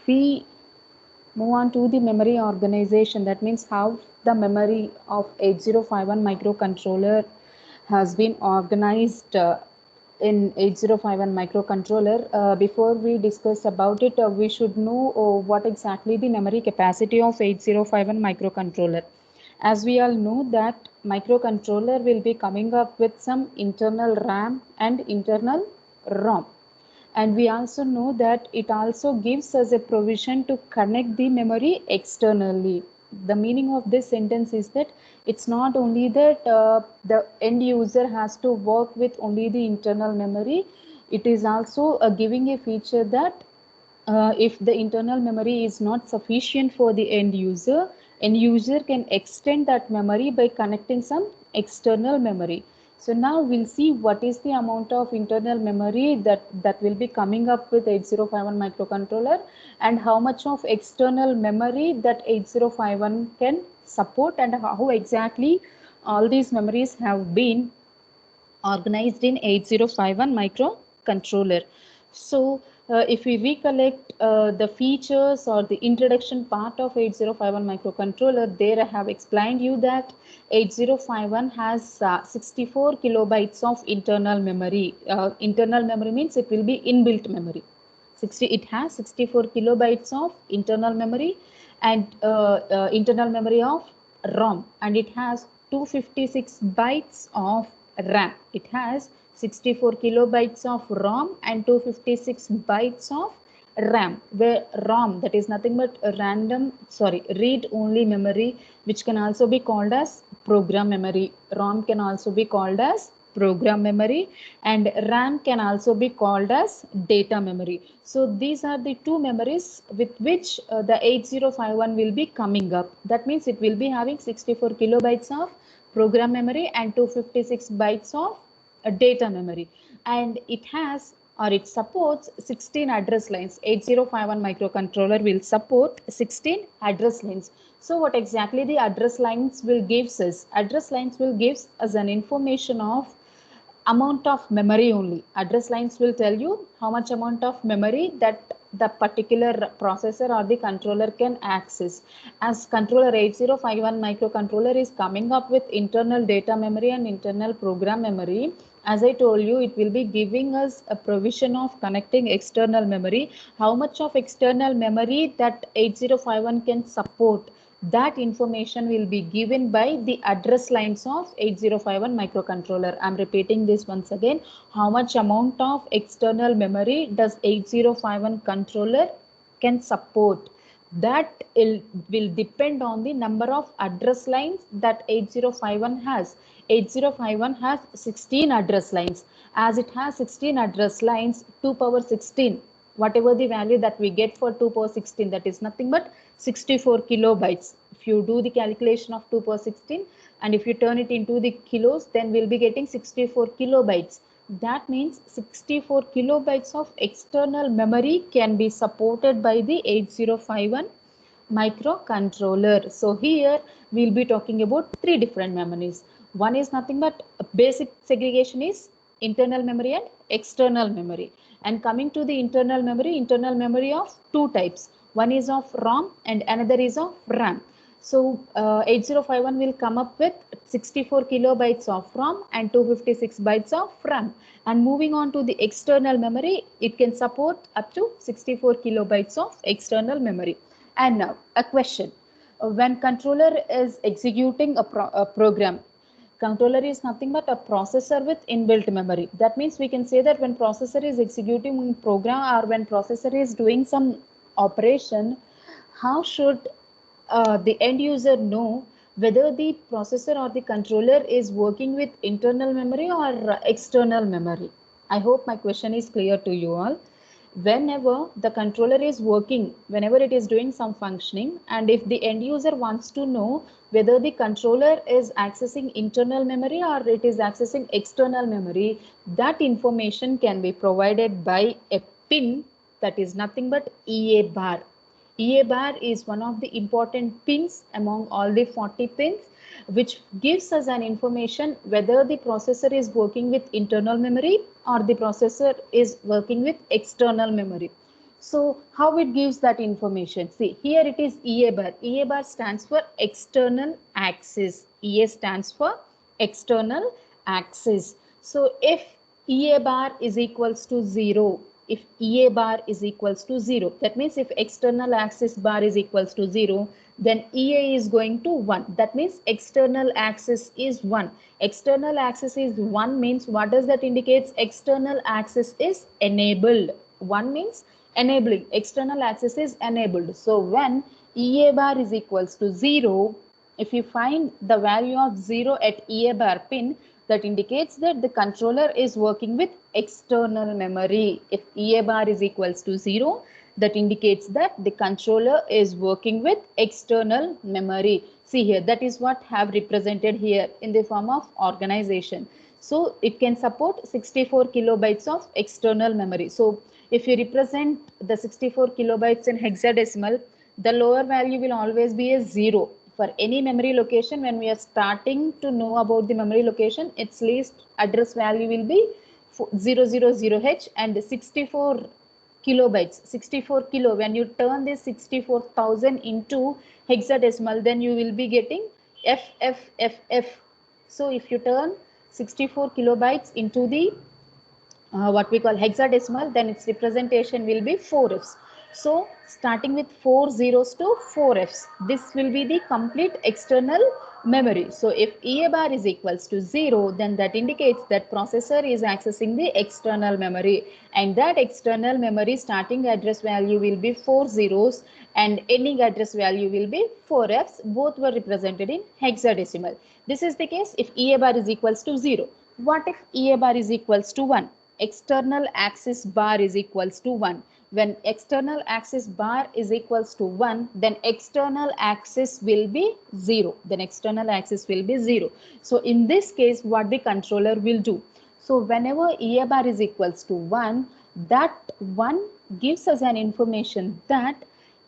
we move on to the memory organization, that means how the memory of 8051 microcontroller has been organized in 8051 microcontroller. Before we discuss about it, we should know what exactly the memory capacity of 8051 microcontroller. As we all know that microcontroller will be coming up with some internal RAM and internal ROM, and we also know that it also gives us a provision to connect the memory externally. The meaning of this sentence is that it's not only that the end user has to work with only the internal memory, it is also giving a feature that if the internal memory is not sufficient for the end user can extend that memory by connecting some external memory. So now we'll see what is the amount of internal memory that will be coming up with 8051 microcontroller, and how much of external memory that 8051 can support, and how exactly all these memories have been organized in 8051 microcontroller. So if we recollect the features or the introduction part of 8051 microcontroller, there I have explained you that 8051 has 64 kilobytes of internal memory. Internal memory means it will be inbuilt memory. It has 64 kilobytes of internal memory, and internal memory of ROM, and it has 256 bytes of RAM. It has 64 kilobytes of ROM and 256 bytes of RAM, where ROM, that is nothing but a read only memory, which can also be called as program memory. ROM can also be called as program memory, and RAM can also be called as data memory. So these are the two memories with which the 8051 will be coming up. That means it will be having 64 kilobytes of program memory and 256 bytes of data memory, and it has, or it supports 16 address lines. 8051 microcontroller will support 16 address lines. So what exactly the address lines will gives us? Address lines will gives us an information of amount of memory only. Address lines will tell you how much amount of memory that the particular processor or the controller can access. As controller 8051 microcontroller is coming up with internal data memory and internal program memory, as I told you, it will be giving us a provision of connecting external memory. How much of external memory that 8051 can support, that information will be given by the address lines of 8051 microcontroller. I'm repeating this once again. How much amount of external memory does 8051 controller can support? That will depend on the number of address lines that 8051 has. 8051 has 16 address lines. As it has 16 address lines, 2 power 16, whatever the value that we get for 2 power 16, that is nothing but 64 kilobytes. If you do the calculation of 2 power 16 and if you turn it into the kilos, then we'll be getting 64 kilobytes. That means 64 kilobytes of external memory can be supported by the 8051 microcontroller. So here we'll be talking about three different memories. One is nothing but basic segregation is internal memory and external memory. And coming to the internal memory of two types. One is of ROM and another is of RAM. So 8051 will come up with 64 kilobytes of ROM and 256 bytes of RAM. And moving on to the external memory, it can support up to 64 kilobytes of external memory. And now a question. When controller is executing a program, controller is nothing but a processor with inbuilt memory. That means we can say that when processor is executing a program or when processor is doing some operation, how should the end user know whether the processor or the controller is working with internal memory or external memory? I hope my question is clear to you all. Whenever the controller is working, whenever it is doing some functioning, and if the end user wants to know whether the controller is accessing internal memory or it is accessing external memory, that information can be provided by a pin that is nothing but EA bar. EA bar is one of the important pins among all the 40 pins, which gives us an information whether the processor is working with internal memory or the processor is working with external memory. So how it gives that information? See, here it is EA bar. EA bar stands for external axis. EA stands for external axis. So if EA bar is equals to 0, if EA bar is equals to 0, that means if external axis bar is equals to 0, then EA is going to 1. That means external axis is 1. External axis is 1 means what does that indicates? External axis is enabled. 1 means enabling. External axis is enabled. So when EA bar is equals to 0, if you find the value of 0 at EA bar pin, that indicates that the controller is working with external memory. If EA bar is equals to 0, that indicates that the controller is working with external memory. See here, that is what have represented here in the form of organization. So it can support 64 kilobytes of external memory. So if you represent the 64 kilobytes in hexadecimal, the lower value will always be a 0. For any memory location, when we are starting to know about the memory location, its least address value will be 000H, and 64 kilobytes, 64 kilo. When you turn this 64,000 into hexadecimal, then you will be getting FFFF. So if you turn 64 kilobytes into the what we call hexadecimal, then its representation will be 4Fs. So starting with 4 zeros to 4Fs, this will be the complete external memory. So if EA bar is equals to 0, then that indicates that processor is accessing the external memory, and that external memory starting address value will be 4 zeros and ending address value will be 4Fs. Both were represented in hexadecimal. This is the case if EA bar is equals to 0. What if EA bar is equals to 1? External axis bar is equals to 1. When external axis bar is equals to 1, then external axis will be 0. Then external axis will be 0. So in this case, what the controller will do? So whenever EA bar is equals to 1, that 1 gives us an information that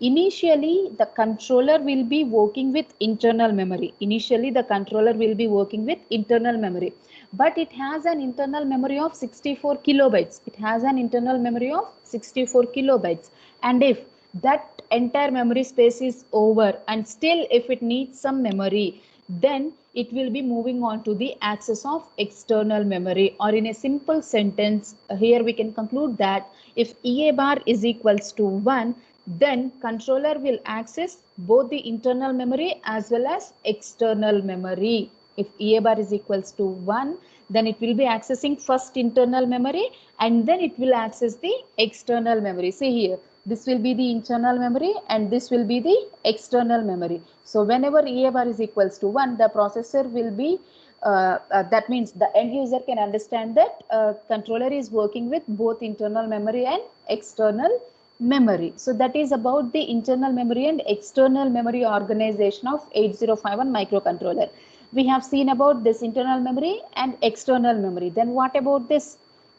initially the controller will be working with internal memory. Initially the controller will be working with internal memory, but it has an internal memory of 64 kilobytes. It has an internal memory of 64 kilobytes. And if that entire memory space is over and still if it needs some memory, then it will be moving on to the access of external memory. Or in a simple sentence, here we can conclude that if EA bar is equals to 1, then controller will access both the internal memory as well as external memory. If EA bar is equals to 1, then it will be accessing first internal memory and then it will access the external memory. See here, this will be the internal memory and this will be the external memory. So whenever EA bar is equals to 1, the processor will be that means the end user can understand that controller is working with both internal memory and external memory. So that is about the internal memory and external memory organization of 8051 microcontroller. We have seen about this internal memory and external memory. Then what about this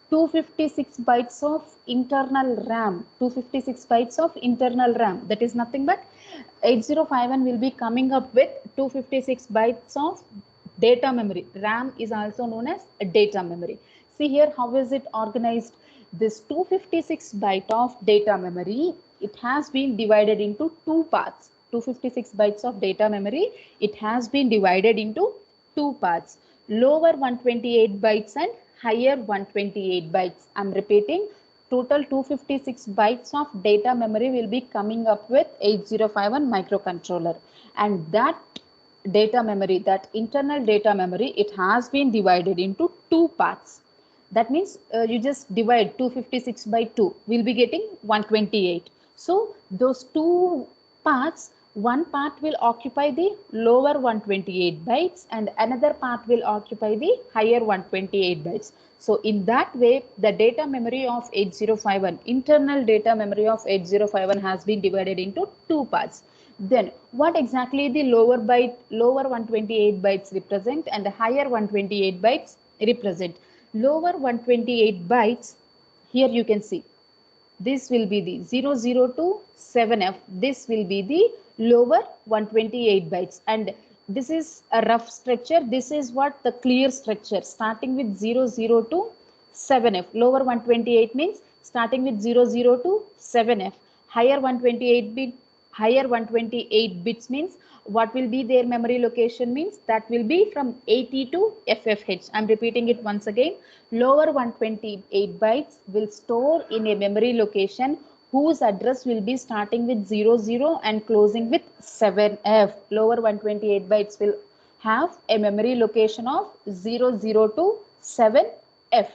256 bytes of internal RAM? 256 bytes of internal RAM. That is nothing but 8051 will be coming up with 256 bytes of data memory. RAM is also known as a data memory. See here, how is it organized? This 256 byte of data memory, it has been divided into two parts. 256 bytes of data memory, it has been divided into two parts. Lower 128 bytes and higher 128 bytes. I'm repeating, total 256 bytes of data memory will be coming up with 8051 microcontroller. And that data memory, that internal data memory, it has been divided into two parts. That means you just divide 256 by 2, we'll be getting 128. So those two parts, one part will occupy the lower 128 bytes and another part will occupy the higher 128 bytes. So in that way, the data memory of 8051, internal data memory of 8051 has been divided into two parts. Then what exactly the lower 128 bytes represent and the higher 128 bytes represent? Lower 128 bytes, here you can see, this will be the 00 to 7F. This will be the lower 128 bytes. And this is a rough structure. This is what the clear structure, starting with 00 to 7F. Lower 128 means starting with 00 to 7F. Higher 128 bits means what will be their memory location means that will be from 80 to FFH. I'm repeating it once again. Lower 128 bytes will store in a memory location whose address will be starting with 00 and closing with 7F. Lower 128 bytes will have a memory location of 00 to 7F,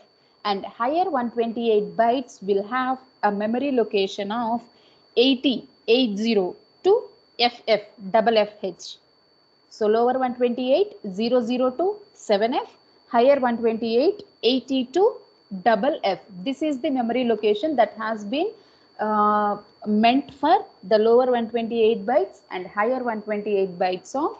and higher 128 bytes will have a memory location of 80 to FFH. So lower 128 00 to 7F, higher 128 80 to FF. This is the memory location that has been meant for the lower 128 bytes and higher 128 bytes of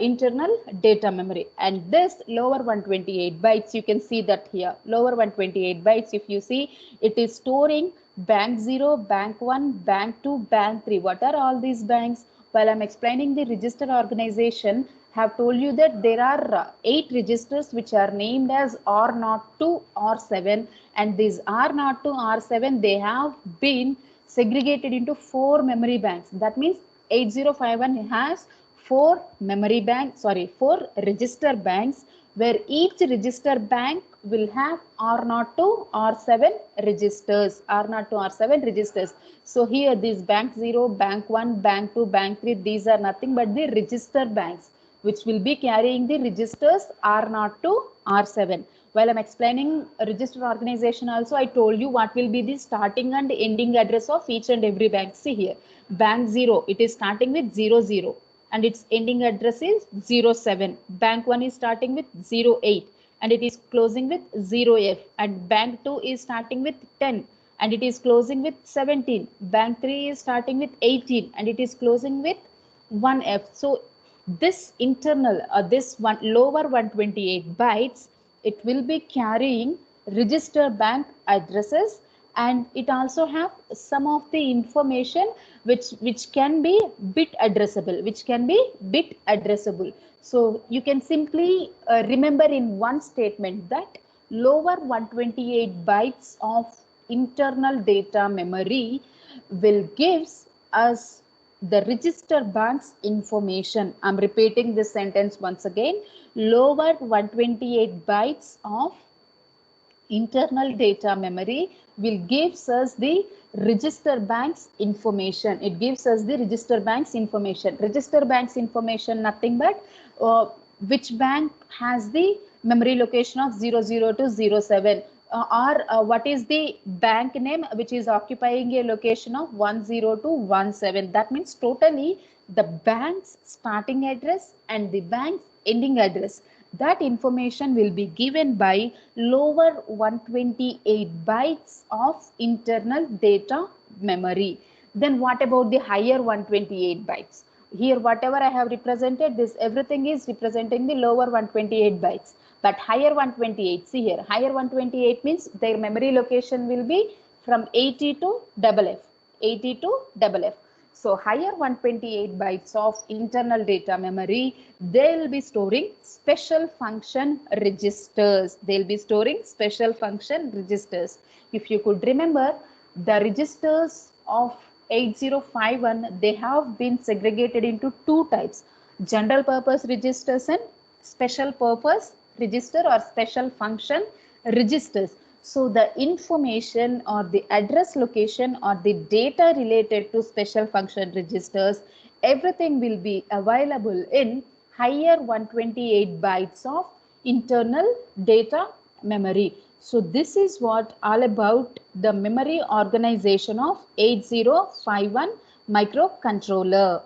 internal data memory. And this lower 128 bytes, you can see that here, lower 128 bytes, if you see, it is storing bank 0, bank 1, bank 2, bank 3. What are all these banks? While I'm explaining the register organization, have told you that there are 8 registers which are named as R0 to R7, and these R0 to R7, they have been segregated into 4 memory banks. That means 8051 has 4 register banks, where each register bank will have R0 to R7 registers. R0 to R7 registers. So here these bank 0, bank 1, bank 2, bank 3, these are nothing but the register banks which will be carrying the registers R0 to R7. While I'm explaining register organization also, I told you what will be the starting and ending address of each and every bank. See here, bank 0, it is starting with 00 and its ending address is 07. Bank 1 is starting with 08 and it is closing with 0F, and bank 2 is starting with 10 and it is closing with 17. Bank 3 is starting with 18 and it is closing with 1F. So this internal this one lower 128 bytes, it will be carrying register bank addresses, and it also have some of the information which can be bit addressable, so you can simply remember in one statement that lower 128 bytes of internal data memory will gives us the register bank's information. I'm repeating this sentence once again. Lower 128 bytes of internal data memory will gives us the register bank's information. It gives us the register bank's information. Register bank's information, nothing but which bank has the memory location of 00 to 07, or what is the bank name which is occupying a location of 10 to 17. That means totally the bank's starting address and the bank's ending address. That information will be given by lower 128 bytes of internal data memory. Then what about the higher 128 bytes? Here whatever I have represented, this everything is representing the lower 128 bytes. But higher 128, see here, higher 128 means their memory location will be from 80 to FF. 80 to FF. So higher 128 bytes of internal data memory, they'll be storing special function registers. They'll be storing special function registers. If you could remember, the registers of 8051, they have been segregated into 2 types: general purpose registers and special purpose register or special function registers. So the information or the address location or the data related to special function registers, everything will be available in higher 128 bytes of internal data memory. So this is what all about the memory organization of 8051 microcontroller.